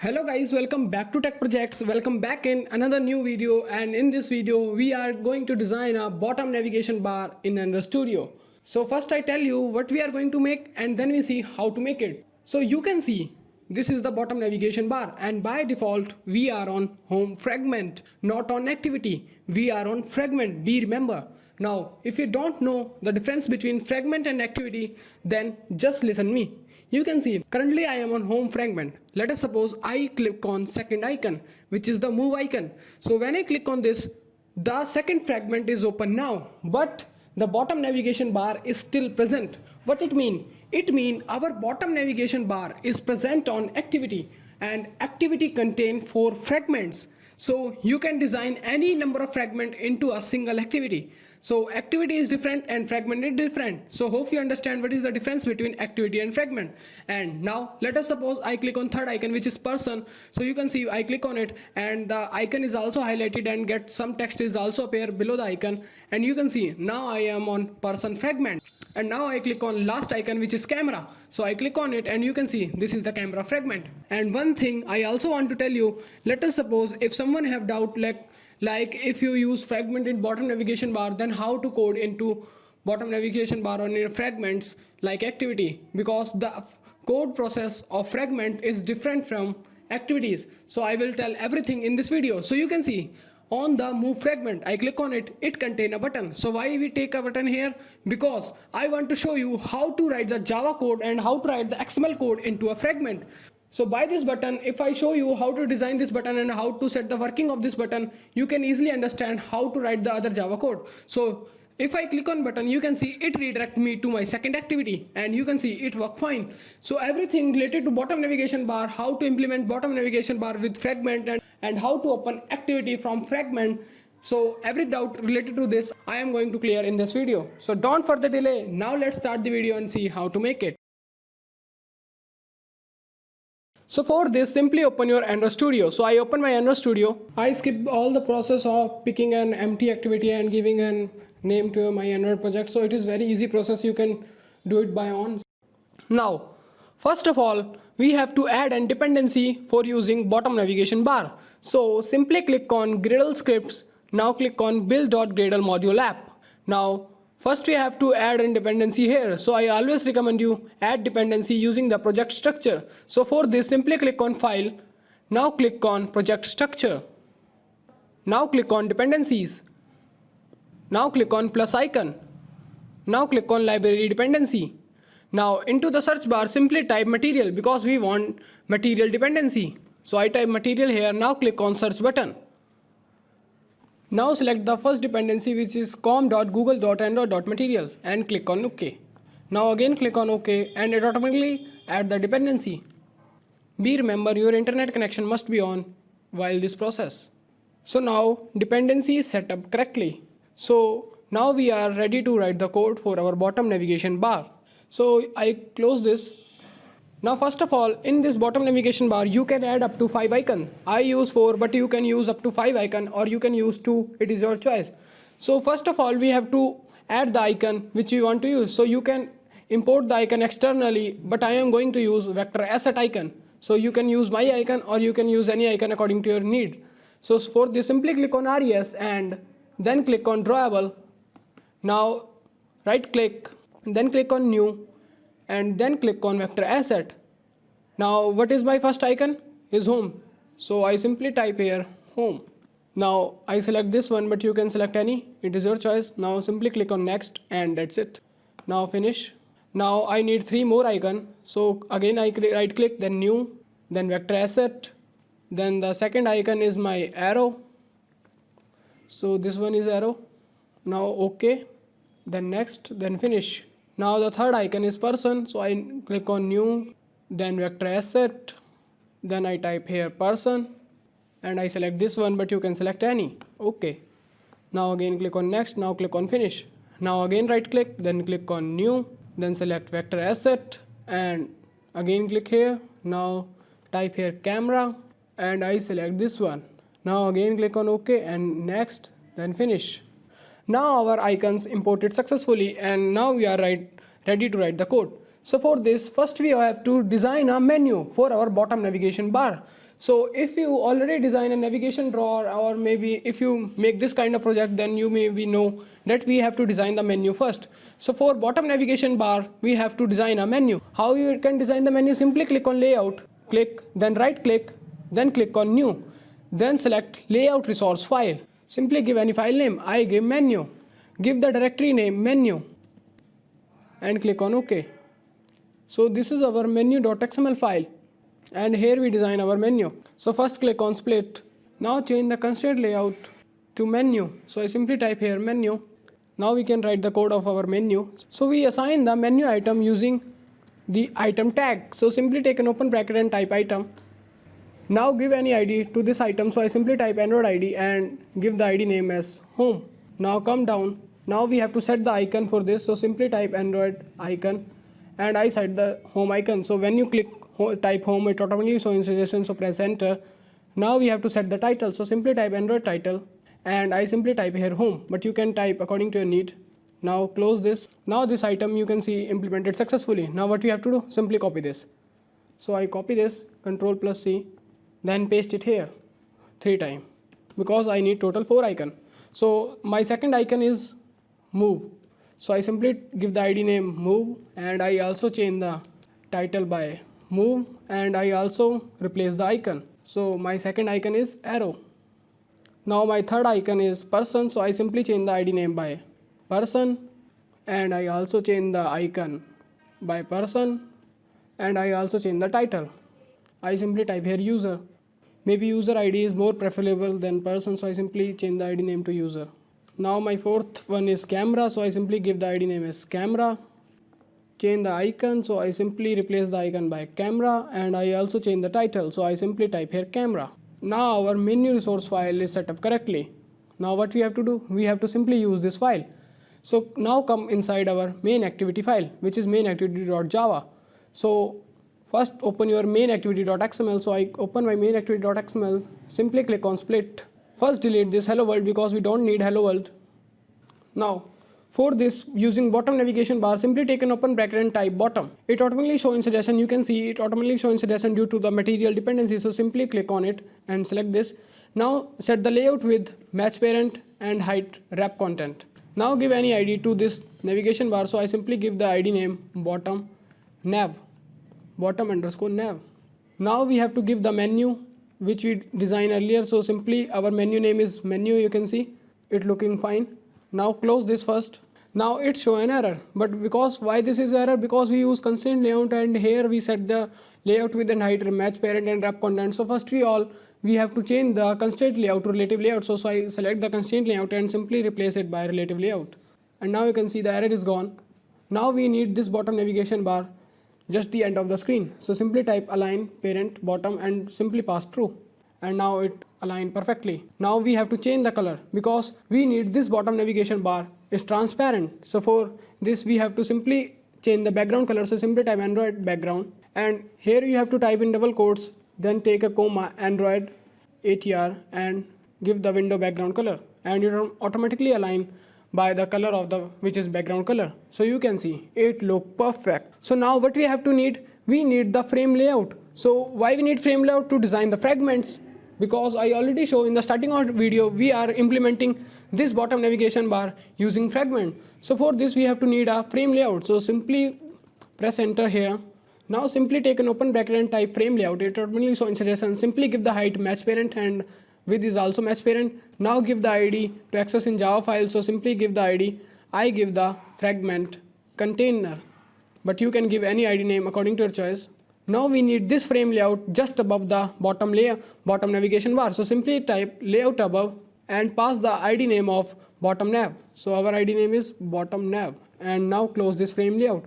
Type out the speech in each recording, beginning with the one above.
Hello guys, welcome back to Tech Projects. Welcome back in another new video, and in this video we are going to design a bottom navigation bar in Android Studio. So first I tell you what we are going to make and then we see how to make it. So you can see this is the bottom navigation bar, and by default we are on home fragment, not on activity. We are on fragment, be remember. Now if you don't know the difference between fragment and activity, then just listen me. You can see currently I am on home fragment. Let us suppose I click on second icon, which is the move icon. So when I click on this, the second fragment is open now, but the bottom navigation bar is still present. What it mean? It mean our bottom navigation bar is present on activity, and activity contain 4 fragments. So you can design any number of fragment into a single activity. So activity is different and fragment is different. So hope you understand what is the difference between activity and fragment. And now let us suppose I click on third icon, which is person. So you can see I click on it and the icon is also highlighted and get some text is also appear below the icon. And you can see now I am on person fragment. And now I click on last icon, which is camera. So I click on it and you can see this is the camera fragment. And one thing I also want to tell you, let us suppose if someone have doubt like if you use fragment in bottom navigation bar, then how to code into bottom navigation bar on your fragments like activity, because the code process of fragment is different from activities. So I will tell everything in this video. So you can see on the move fragment, I click on it, it contain a button. So why we take a button here? Because I want to show you how to write the Java code and how to write the XML code into a fragment. So by this button, if I show you how to design this button and how to set the working of this button, you can easily understand how to write the other Java code. So if I click on button, you can see it redirect me to my second activity and you can see it work fine. So everything related to bottom navigation bar, how to implement bottom navigation bar with fragment and how to open activity from fragment. So every doubt related to this, I am going to clear in this video. So don't further delay. Now let's start the video and see how to make it. So for this, simply open your Android Studio. So I open my Android Studio. I skip all the process of picking an empty activity and giving a name to my Android project. So it is very easy process. You can do it by own. Now, first of all, we have to add a dependency for using bottom navigation bar. So simply click on Gradle scripts. Now click on build.gradle module app. Now, first we have to add a dependency here. So I always recommend you add dependency using the project structure. So for this, simply click on file. Now click on project structure. Now click on dependencies. Now click on plus icon. Now click on library dependency. Now into the search bar, simply type material because we want material dependency. So I type material here. Now click on search button. Now select the first dependency, which is com.google.android.material, and click on OK. Now again click on OK and it automatically add the dependency. Be remember your internet connection must be on while this process. So now dependency is set up correctly. So now we are ready to write the code for our bottom navigation bar. So I close this. Now first of all, in this bottom navigation bar, you can add up to 5 icons. I use 4, but you can use up to 5 icons or you can use 2. It is your choice. So first of all, we have to add the icon which you want to use. So you can import the icon externally, but I am going to use vector asset icon. So you can use my icon or you can use any icon according to your need. So for this, simply click on res and then click on drawable. Now right click, then click on new and then click on vector asset. Now what is my first icon? Is home. So I simply type here home. Now I select this one, but you can select any. It is your choice. Now simply click on next and that's it. Now finish. Now I need 3 more icons. So again I right click, then new, then vector asset. Then the second icon is my arrow. So this one is arrow. Now OK, then next, then finish. Now the third icon is person, so I click on new, then vector asset, then I type here person and I select this one, but you can select any. Okay. Now again click on next, now click on finish. Now again right click, then click on new, then select vector asset and again click here. Now type here camera and I select this one. Now again click on OK and next, then finish. Now our icons imported successfully and now we are ready to write the code. So for this, first we have to design a menu for our bottom navigation bar. So if you already design a navigation drawer, or maybe if you make this kind of project, then you maybe know that we have to design the menu first. So for bottom navigation bar, we have to design a menu. How you can design the menu? Simply click on layout, click, then right click, then click on new, then select layout resource file. Simply give any file name. I give menu. Give the directory name menu and click on OK. So this is our menu.xml file, and here we design our menu. So first click on split. Now change the constraint layout to menu. So I simply type here menu. Now we can write the code of our menu. So we assign the menu item using the item tag. So simply take an open bracket and type item. Now give any ID to this item. So I simply type Android ID and give the ID name as home. Now come down. Now we have to set the icon for this. So simply type Android icon and I set the home icon. So when you click type home, it automatically shows suggestion. So press enter. Now we have to set the title. So simply type Android title and I simply type here home, but you can type according to your need. Now close this. Now this item you can see implemented successfully. Now what we have to do? Simply copy this. So I copy this, Ctrl+C, then paste it here 3 times because I need total 4 icon. So my second icon is move. So I simply give the ID name move and I also change the title by move and I also replace the icon. So my second icon is arrow. Now my third icon is person. So I simply change the ID name by person and I also change the icon by person and I also change the title. I simply type here user. Maybe user ID is more preferable than person, so I simply change the ID name to user. Now my fourth one is camera, so I simply give the ID name as camera. Change the icon, so I simply replace the icon by camera and I also change the title, so I simply type here camera. Now our menu resource file is set up correctly. Now what we have to do? We have to simply use this file. So now come inside our main activity file, which is mainActivity.java. So first open your mainActivity.xml. So I open my mainActivity.xml. Simply click on split. First delete this hello world because we don't need hello world. Now for this, using bottom navigation bar, simply take an open bracket and type bottom. It automatically shows in suggestion. You can see it automatically shows in suggestion due to the material dependency. So simply click on it and select this. Now set the layout with match parent and height wrap content. Now give any ID to this navigation bar. So I simply give the ID name bottom nav, bottom_nav. Now we have to give the menu which we designed earlier. So simply our menu name is menu. You can see it looking fine. Now close this first. Now it show an error, but because why this is error? Because we use constraint layout and here we set the layout with an height, match parent and wrap content. So first we have to change the constraint layout to relative layout. So I select the constraint layout and simply replace it by relative layout. And now you can see the error is gone. Now we need this bottom navigation bar, just the end of the screen. So simply type align parent bottom and simply pass true. And now it aligned perfectly. Now we have to change the color because we need this bottom navigation bar is transparent. So for this we have to simply change the background color. So simply type Android background and here you have to type in double quotes, then take a comma Android ATR and give the window background color and it will automatically align by the color of the which is background color. So you can see it look perfect. So now what we have to need? We need the frame layout. So why we need frame layout? To design the fragments. Because I already show in the starting of the video we are implementing this bottom navigation bar using fragment. So for this we have to need a frame layout. So simply press enter here. Now simply take an open bracket and type frame layout. It automatically shows in suggestion. Simply give the height match parent and width is also match parent. Now give the ID to access in Java file. So simply give the ID. I give the fragment container, but you can give any ID name according to your choice. Now we need this frame layout just above the bottom navigation bar. So simply type layout above and pass the ID name of bottom nav. So our ID name is bottom nav and now close this frame layout.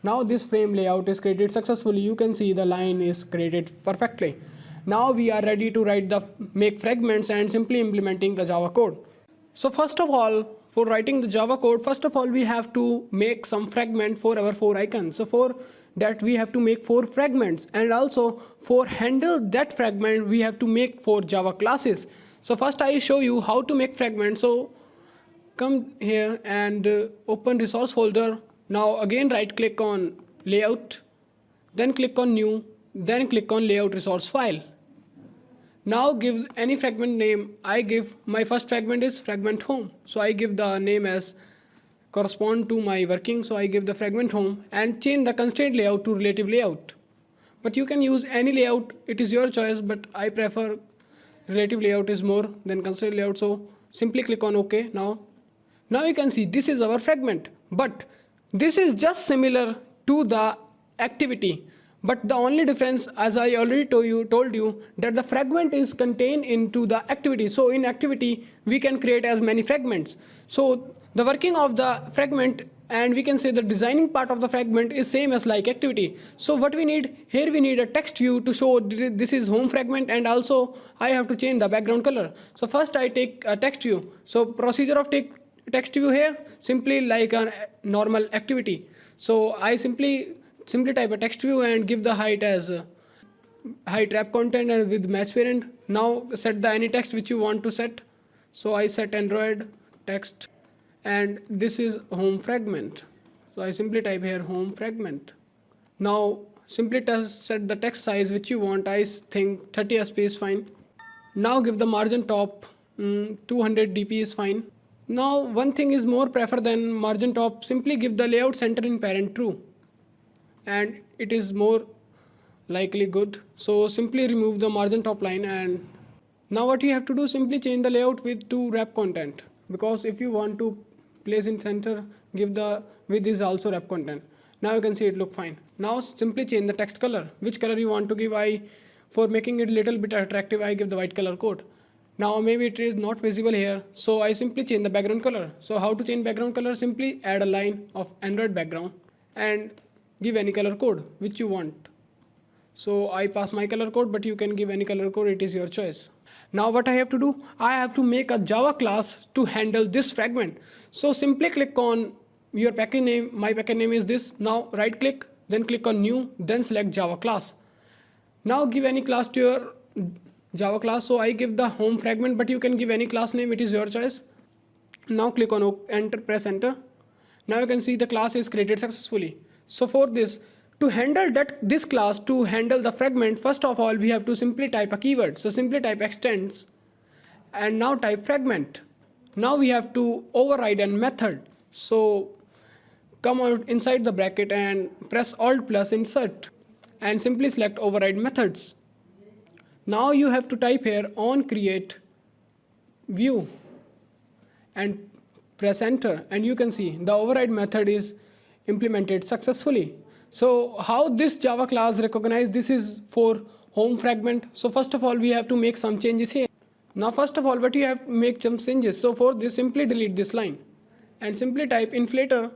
Now this frame layout is created successfully. You can see the line is created perfectly. Now we are ready to make fragments and simply implementing the Java code. So first of all, for writing the Java code, first of all we have to make some fragment for our 4 icons. So for that we have to make 4 fragments and also for handle that fragment we have to make 4 Java classes. So first I show you how to make fragments. So come here and open resource folder. Now again right click on layout, then click on new, then click on layout resource file. Now give any fragment name. I give my first fragment is fragment home. So I give the name as correspond to my working. So I give the fragment home and change the constraint layout to relative layout. But you can use any layout. It is your choice, but I prefer relative layout is more than constraint layout. So simply click on OK now. Now you can see this is our fragment, but this is just similar to the activity. But the only difference, as I already told you that the fragment is contained into the activity. So in activity, we can create as many fragments. So the working of the fragment, and we can say the designing part of the fragment is same as like activity. So what we need here, we need a text view to show this is home fragment, and also I have to change the background color. So first I take a text view. So procedure of take text view here, simply like a normal activity. So I simply type a text view and give the height as height wrap content and with match parent. Now set the any text which you want to set. So I set Android text, and this is home fragment. So I simply type here home fragment. Now simply set the text size which you want. I think 30 sp is fine. Now give the margin top, 200 dp is fine. Now one thing is more prefer than margin top. Simply give the layout center in parent true, and it is more likely good. So simply remove the margin top line, and now what you have to do, simply change the layout with to wrap content, because if you want to place in center, give the width is also wrap content. Now you can see it look fine. Now simply change the text color, which color you want to give. For making it little bit attractive, I give the white color code. Now maybe it is not visible here, so I simply change the background color. So how to change background color? Simply add a line of Android background and give any color code which you want. So I pass my color code, but you can give any color code, it is your choice. Now what I have to do, I have to make a Java class to handle this fragment. So simply click on your package name. My package name is this. Now right click, then click on new, then select Java class. Now give any class to your Java class. So I give the home fragment, but you can give any class name, it is your choice. Now click on enter, press enter. Now you can see the class is created successfully. So for this, to handle this class, to handle the fragment, first of all we have to simply type a keyword. So simply type extends and now type fragment. Now we have to override a method. So come out inside the bracket and press Alt plus insert and simply select override methods. Now you have to type here on create view and press enter, and you can see the override method is implemented successfully. So how this Java class recognize this is for home fragment? So first of all we have to make some changes here. Now first of all, but you have to make some changes. So for this, simply delete this line and simply type inflator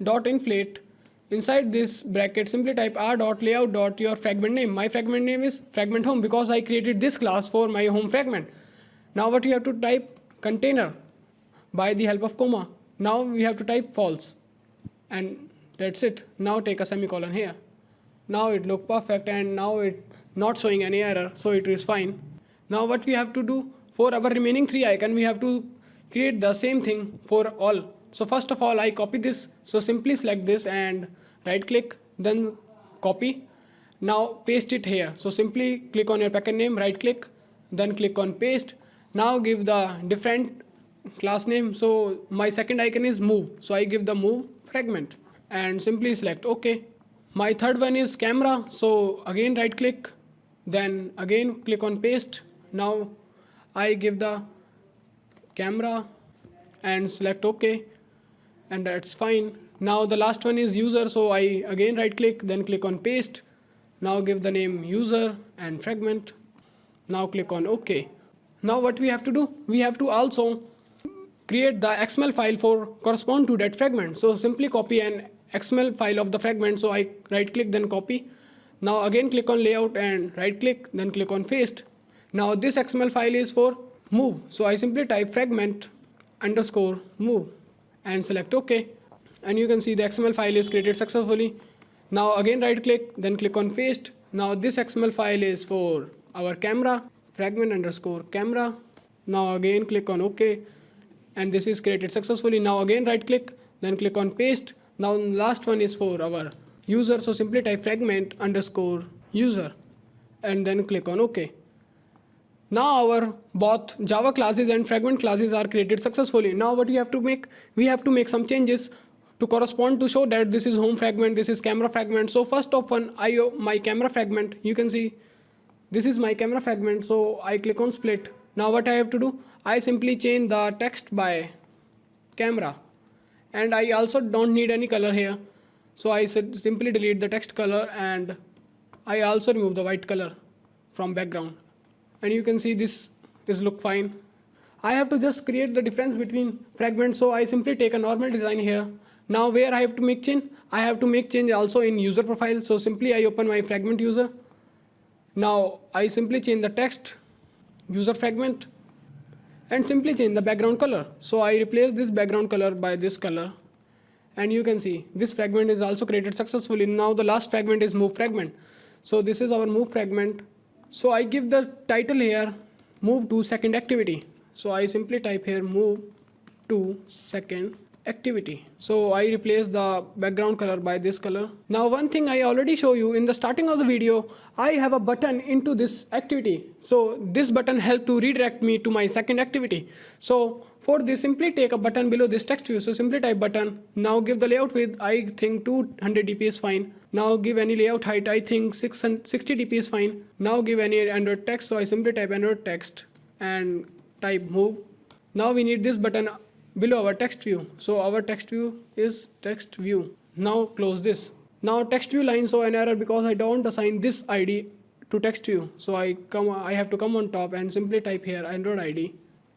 dot inflate. Inside this bracket, simply type r dot layout dot your fragment name. My fragment name is fragment home because I created this class for my home fragment. Now what you have to type, container by the help of comma. Now we have to type false, and that's it. Now take a semicolon here. Now it look perfect, and now it not showing any error, so it is fine. Now what we have to do, for our remaining 3 icon, we have to create the same thing for all. So first of all I copy this. So simply select this and right click, then copy. Now paste it here. So simply click on your package name, right click, then click on paste. Now give the different class name. So my second icon is move, so I give the move fragment and simply select OK. My third one is camera, so again right click, then again click on paste. Now I give the camera and select OK, and that's fine. Now the last one is user, so I again right click, then click on paste. Now give the name user and fragment. Now click on OK. Now what we have to do, we have to also create the XML file for correspond to that fragment. So simply copy an XML file of the fragment. So I right click, then copy. Now again click on layout and right click, then click on paste. Now this XML file is for move, so I simply type fragment underscore move and select OK, and you can see the XML file is created successfully. Now again right click, then click on paste. Now this XML file is for our camera, fragment underscore camera. Now again click on OK, and this is created successfully. Now again right click, then click on paste. Now last one is for our user, so simply type fragment underscore user and then click on OK. Now our both Java classes and fragment classes are created successfully. Now what we have to make? We have to make some changes to correspond to show that this is home fragment, this is camera fragment. So first of one, my camera fragment, you can see this is my camera fragment. So I click on split. Now what I have to do? I simply change the text by camera, and I also don't need any color here. So I said simply delete the text color, and I also remove the white color from background. And you can see this is look fine. I have to just create the difference between fragments, so I simply take a normal design here. Now where I have to make change? I have to make change also in user profile. So simply I open my fragment user. Now I simply change the text user fragment and simply change the background color. So I replace this background color by this color, and you can see this fragment is also created successfully. Now the last fragment is move fragment. So this is our move fragment. So I give the title here, move to second activity. So I simply type here move to second activity. So I replace the background color by this color. Now one thing I already show you in the starting of the video, I have a button into this activity. So this button help to redirect me to my second activity. So for this, simply take a button below this text view. So simply type button. Now give the layout width. I think 200 dp is fine. Now give any layout height. I think 660 dp is fine. Now give any Android text. So I simply type Android text and type move. Now we need this button below our text view. So our text view is text view. Now close this. Now text view line show an error because I don't assign this ID to text view. So I have to come on top and simply type here Android ID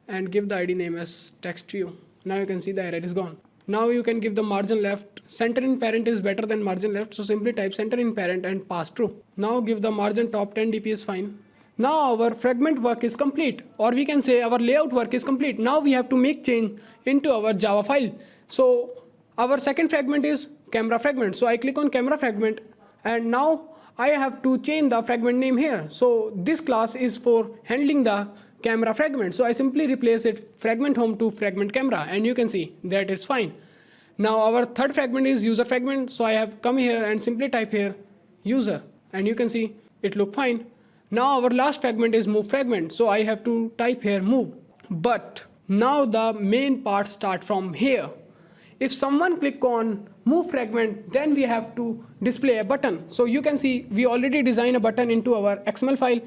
and give the ID name as text view. Now you can see the error is gone. Now you can give the margin left. Center in parent is better than margin left. So simply type center in parent and pass true. Now give the margin top 10 dp is fine. Now our fragment work is complete, or we can say our layout work is complete. Now we have to make change into our Java file. So our second fragment is camera fragment. So I click on camera fragment, and now I have to change the fragment name here. So this class is for handling the camera fragment. So I simply replace it fragment home to fragment camera, and you can see that it's fine. Now our third fragment is user fragment. So I have come here and simply type here user, and you can see it look fine. Now our last fragment is move fragment. So I have to type here move. But now the main part start from here. If someone click on move fragment, then we have to display a button. So you can see we already designed a button into our XML file.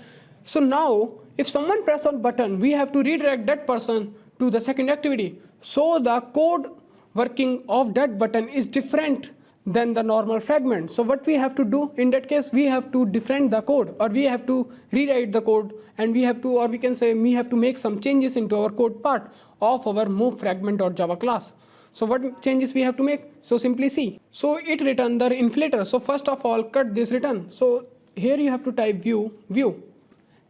So now if someone press on button, we have to redirect that person to the second activity. So the code working of that button is different than the normal fragment. So what we have to do in that case, we have to different the code, or we have to rewrite the code, and we have to, or we can say we have to make some changes into our code part of our move fragment.java class. So what changes we have to make? So simply see. So it return the inflator. So first of all, cut this return. So here you have to type view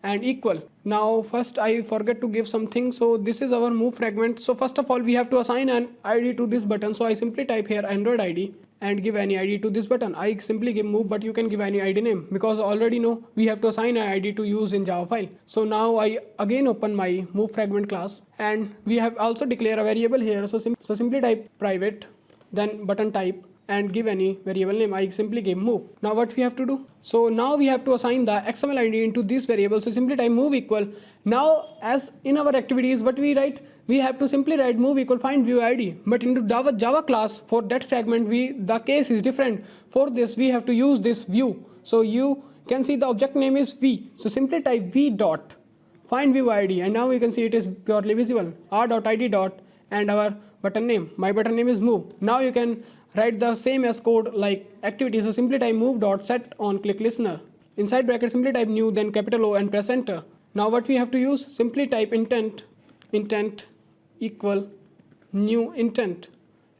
and equal. Now first I forget to give something. So this is our move fragment. So first of all, we have to assign an ID to this button. So I simply type here Android ID and give any ID to this button. I simply give move, but you can give any ID name, because already know we have to assign an ID to use in Java file. So now I again open my move fragment class, and we have also declare a variable here. So simply type private, then button type, and give any variable name. I simply give move. Now what we have to do? So now we have to assign the XML ID into this variable. So simply type move equal. Now as in our activities, what we write? We have to simply write move equal find view ID. But into Java class, for that fragment, the case is different. For this, we have to use this view. So you can see the object name is v. So simply type v dot find view ID, and now you can see it is purely visible. r.id dot and our button name. My button name is move. Now you can write the same as code like activity. So simply type move dot set on click listener. Inside bracket, simply type new, then capital O and press enter. Now what we have to use? Simply type intent equal new intent,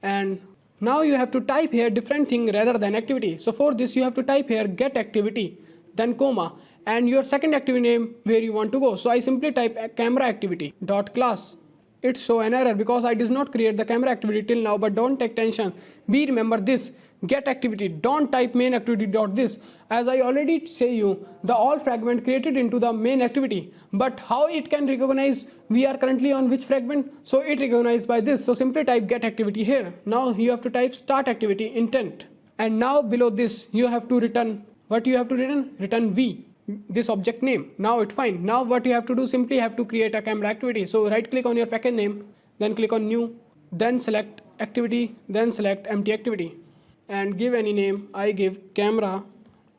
and now you have to type here different thing rather than activity. So for this, you have to type here get activity, then comma, and your second activity name where you want to go. So I simply type camera activity dot class. It show an error because I did not create the camera activity till now, but don't take tension. Be remember this get activity. Don't type main activity dot this. As I already say you, the all fragment created into the main activity, but how it can recognize we are currently on which fragment? So it recognized by this. So simply type get activity here. Now you have to type start activity intent, and now below this you have to return what you have to return v. this object name. Now it's fine. Now what you have to do, simply have to create a camera activity. So right click on your package name, then click on new, then select activity, then select empty activity and give any name. I give camera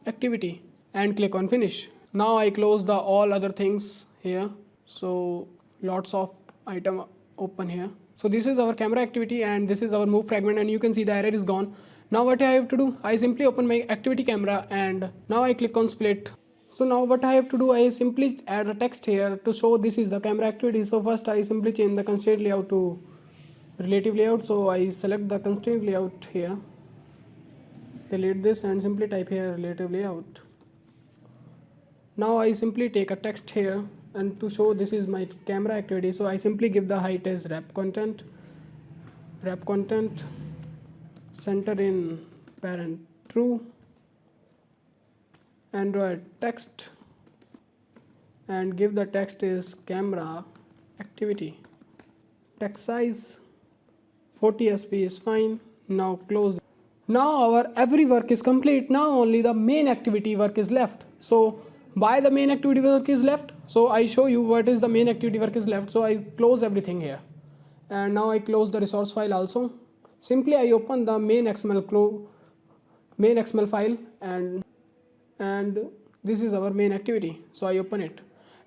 activity and click on finish. Now I close the all other things here. So lots of item open here. So this is our camera activity and this is our move fragment, and you can see the error is gone. Now what I have to do, I simply open my activity camera and now I click on split. So now what I have to do, I simply add a text here to show this is the camera activity. So first I simply change the constraint layout to relative layout. So I select the constraint layout here, delete this and simply type here relative layout. Now I simply take a text here and to show this is my camera activity, so I simply give the height as wrap content, center in parent true, Android text, and give the text is camera activity. Text size 40 sp is fine. Now close. Now our every work is complete. Now only the main activity work is left. So why the main activity work is left? So I show you what is the main activity work is left. So I close everything here, and now I close the resource file also. Simply I open the main XML file and this is our main activity. So I open it.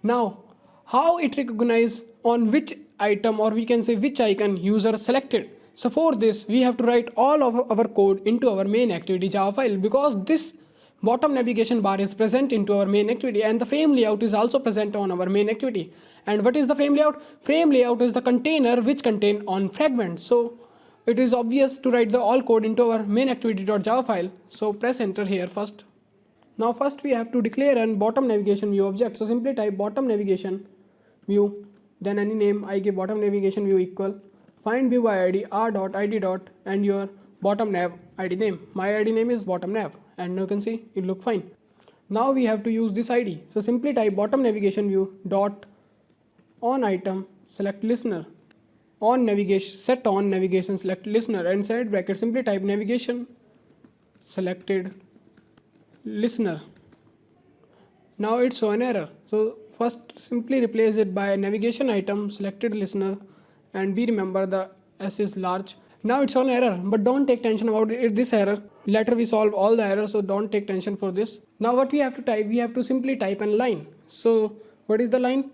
Now how it recognize on which item, or we can say which icon user selected. So for this we have to write all of our code into our main activity Java file, because this bottom navigation bar is present into our main activity and the frame layout is also present on our main activity. And what is the frame layout? Frame layout is the container which contain on fragments. So it is obvious to write the all code into our main activity.java file. So press enter here first. Now first we have to declare an bottom navigation view object. So simply type bottom navigation view, then any name. I give bottom navigation view equal find view by id r.id dot and your bottom nav id name. My id name is bottom nav, and you can see it look fine. Now we have to use this id. So simply type bottom navigation view dot on item select listener on navigation set on navigation select listener, and inside bracket simply type navigation selected listener. Now it's show an error. So first simply replace it by navigation item selected listener, and be remember the s is large. Now it's on error, but don't take tension about this error. Later we solve all the errors, so don't take tension for this. Now what we have to type, we have to simply type an line. So what is the line?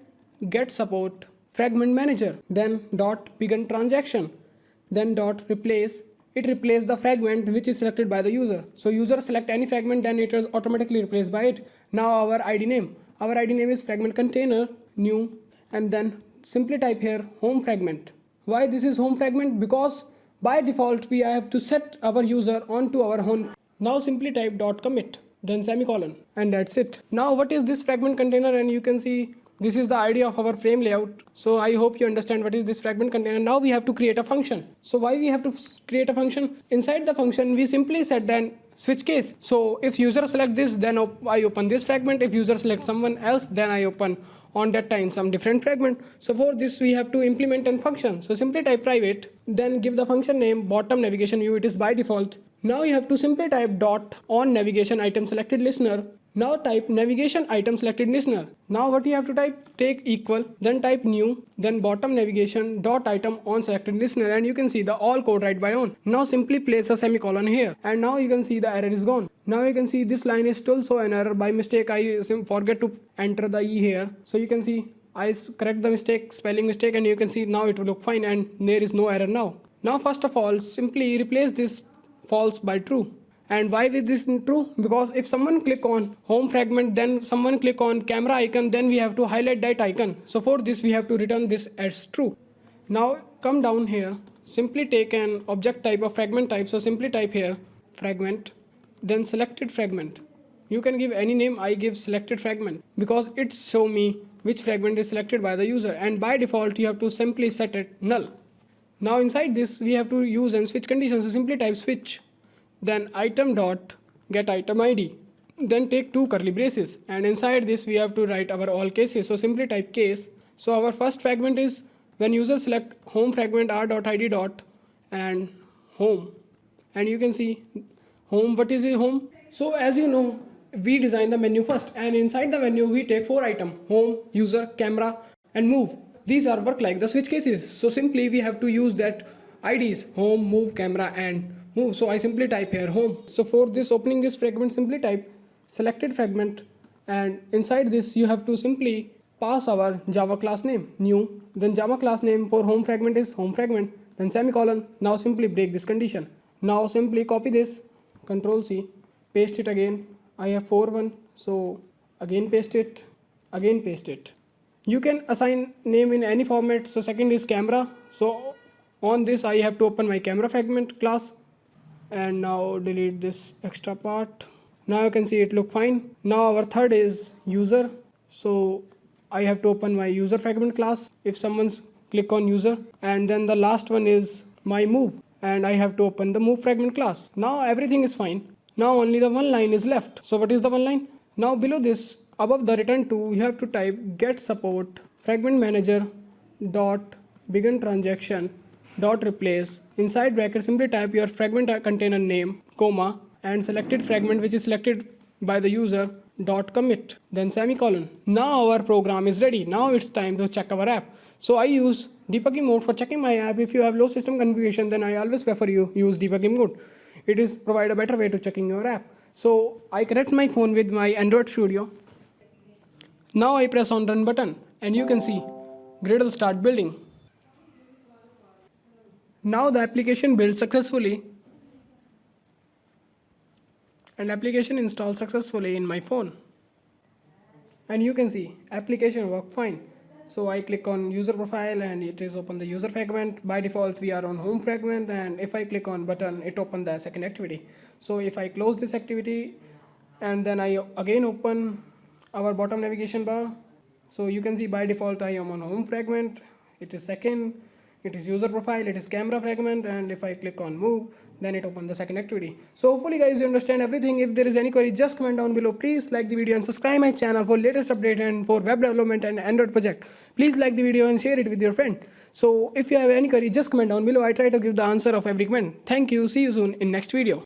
Get support fragment manager, then dot begin transaction, then dot replace. It replaces the fragment which is selected by the user. So user select any fragment, then it is automatically replaced by it. Now our id name. Our id name is fragment container new, and then simply type here home fragment. Why this is home fragment? Because by default we have to set our user onto our home. Now simply type dot commit, then semicolon, and that's it. Now what is this fragment container? And you can see this is the idea of our frame layout. So I hope you understand what is this fragment container. Now we have to create a function. So why we have to create a function? Inside the function we simply set then switch case. So if user select this, then I open this fragment. If user select someone else, then I open on that time some different fragment. So for this we have to implement a function. So simply type private, then give the function name bottom navigation view. It is by default. Now you have to simply type dot on navigation item selected listener. Now type navigation item selected listener. Now what you have to type? Take equal, then type new, then bottom navigation dot item on selected listener, and you can see the all code right by on. Now simply place a semicolon here, and now you can see the error is gone. Now you can see this line is still show an error. By mistake I forget to enter the e here. So you can see I correct the mistake, spelling mistake, and you can see now it will look fine and there is no error now. Now first of all simply replace this false by true. And why is this true? Because if someone click on home fragment, then someone click on camera icon, then we have to highlight that icon. So for this we have to return this as true. Now come down here, simply take an object type of fragment type. So simply type here fragment, then selected fragment. You can give any name. I give selected fragment because it show me which fragment is selected by the user, and by default you have to simply set it null. Now inside this we have to use and switch conditions. So simply type switch, then item dot get item id, then take two curly braces, and inside this we have to write our all cases. So simply type case. So our first fragment is when user select home fragment r.id dot and home, and you can see home. What is a home? So as you know, we design the menu first, and inside the menu we take 4 items: home, user, camera and move. These are work like the switch cases, so simply we have to use that IDs: home, move, camera and move. So I simply type here home. So for this, opening this fragment, simply type selected fragment, and inside this you have to simply pass our Java class name new, then Java class name for home fragment is home fragment, then semicolon. Now simply break this condition. Now simply copy this, Control C, paste it again. I have 4 so again paste it, again paste it. You can assign name in any format. So second is camera. So on this I have to open my camera fragment class, and now delete this extra part. Now you can see it look fine. Now our third is user. So I have to open my user fragment class if someone's click on user, and then the last one is my move, and I have to open the move fragment class. Now everything is fine. Now only the one line is left. So what is the one line? Now below this, above the return to, you have to type get support fragment manager dot begin transaction dot replace. Inside bracket simply type your fragment container name, comma, and selected fragment which is selected by the user dot commit, then semicolon. Now our program is ready. Now it's time to check our app. So I use debugging mode for checking my app. If you have low system configuration, then I always prefer you use debugging mode. It is provide a better way to checking your app. So I connect my phone with my Android Studio. Now I press on run button, and you can see Gradle start building. Now the application built successfully, and application installed successfully in my phone. And you can see application work fine. So I click on user profile and it is open the user fragment. By default we are on home fragment, and if I click on button, it open the second activity. So if I close this activity and then I again open our bottom navigation bar, so you can see by default I am on home fragment, it is second, it is user profile, it is camera fragment, and if I click on move, then it opens the second activity. So hopefully guys you understand everything. If there is any query, just comment down below. Please like the video and subscribe my channel for latest update and for web development and Android project. Please like the video and share it with your friend. So if you have any query, just comment down below. I try to give the answer of every comment. Thank you. See you soon in next video.